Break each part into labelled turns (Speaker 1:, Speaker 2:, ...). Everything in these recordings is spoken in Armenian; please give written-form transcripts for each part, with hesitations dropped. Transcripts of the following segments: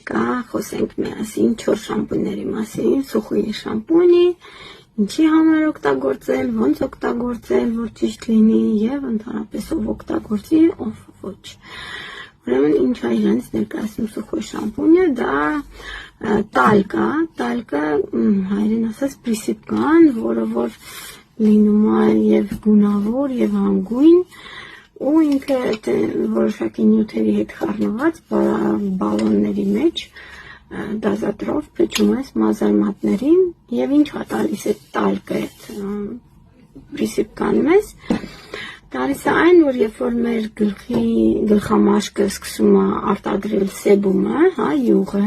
Speaker 1: Կա խոսենք միասին 4 շամպունների մասին, սուխուի շամպունի, ինչի համար օգտագործել, ոնց օգտագործել, որ ճիշտ լինի եւ ընդհանրապես ով օգտագործի, ով ոչ։ Ուրեմն ինչ է իրենց ներկայացնում սուխուի շամպունը, դա տալկա, հայերեն ասած պրիսիպկան, որը որ լինում է եւ գունավոր եւ հանգույն, ու ինքը որոշակի նյութերի հետ խառնված բալոնների մեջ դազատրով փչում ես մազարմատներին եւ ինչ է տալիս այդ տալկը այդ պրիսիպկան մեզ տալիս է այն որ երբ որ մեր գլխամաշկը սկսում է արտադրել սեբումը, հա, յուղը,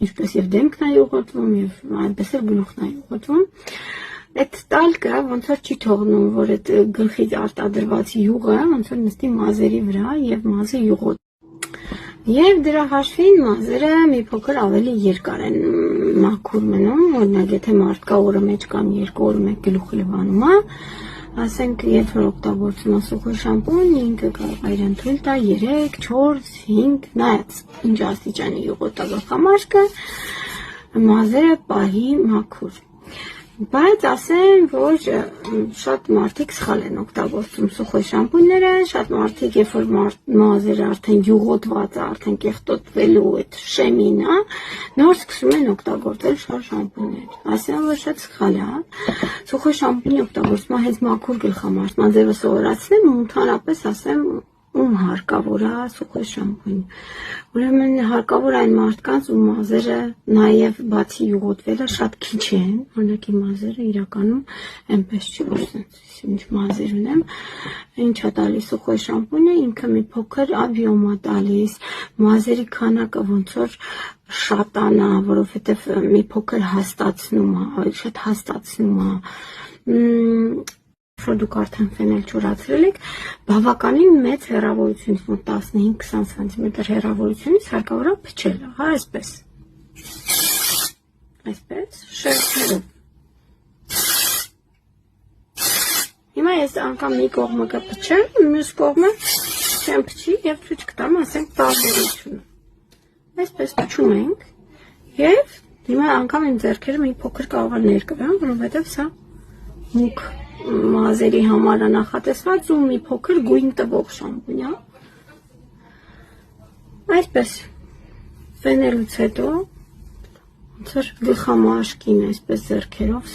Speaker 1: ինչպես եւ դեմքն է յուղոտվում եւ այնպես էլ գլուխն է յուղոտվում, այդ տալկը ոնց որ չի թողնում որ այդ գլխից արտադրված յուղը ոնց որ նստի մազերի վրա եւ մազը յուղոտ Եվ դրա հաշվին մազերը մի փոքր ավելի երկար են մաքուր մնում, օրինակ եթե մարդկա օրը մեջ կամ 2 օր մեկ գլուխը լվանում է, ասենք երբ որ օգտագործում է սուխուի շամպուն, ինքը կարող է իրեն թույլ տա 3, 4, 5, նայած ինչ աստիճանի յուղոտ է գլխամաշկը, մազերը պահի մաքուր Բայց ասեմ, որ շատ մարդիկ սխալ են օգտագործում սուխուի շամպունները, շատ մարդիկ, երբ որ մազերը արդեն յուղոտված է, արդեն կեղտոտվելու այդ շեմին է, նոր սկսում են օգտագործել շատ շամպուններ։ Ասեմ, որ շատ սխալ է։ Սուխուի շամպունի օգտագործումը հենց մաքուր գլխամարդման ձևը սովորացնեմ ու ընդհանրապես ասեմ ում հարկավոր է սուխուի շամպուն։ Ուրեմն հարկավոր այն մարդկանց, ում մազերը նաև բացի յուղոտվելը շատ քիչ են, օրինակ իմ մազերը իրականում այնպես չի, որ ինչ մազեր ունեմ, ինչ է տալիս սուխուի շամպունը, ինքը մի փոքր աբիոմ է տալիս, մազերի քանակը ոնց որ շատանա, որովհետև մի փոքր հաստացնում է, ավելի շատ հաստացնում է որ դուք արդեն ֆենել չորացրել եք, բավականին մեծ հեռավորությունից, մոտ 15-20 սանտիմետր հեռավորությունից հարկավոր է փչելը, հա, այսպես, շերտներով։ Հիմա ես անգամ մի կողմը կփչեմ, մյուս կողմը չեմ փչի և ցույց կտամ, ասենք տարբերությունը։ Այսպես փչում ենք և հիմա անգամ իմ ձեռքերը մի փոքր կարող է ներկվեն, որովհետև սա մուգ մազերի համար է նախատեսված ու մի փոքր գույն տվող շամպուն է։ Այսպես ֆենելուց հետո ոնց որ գլխամաշկին այսպես ձեռքերով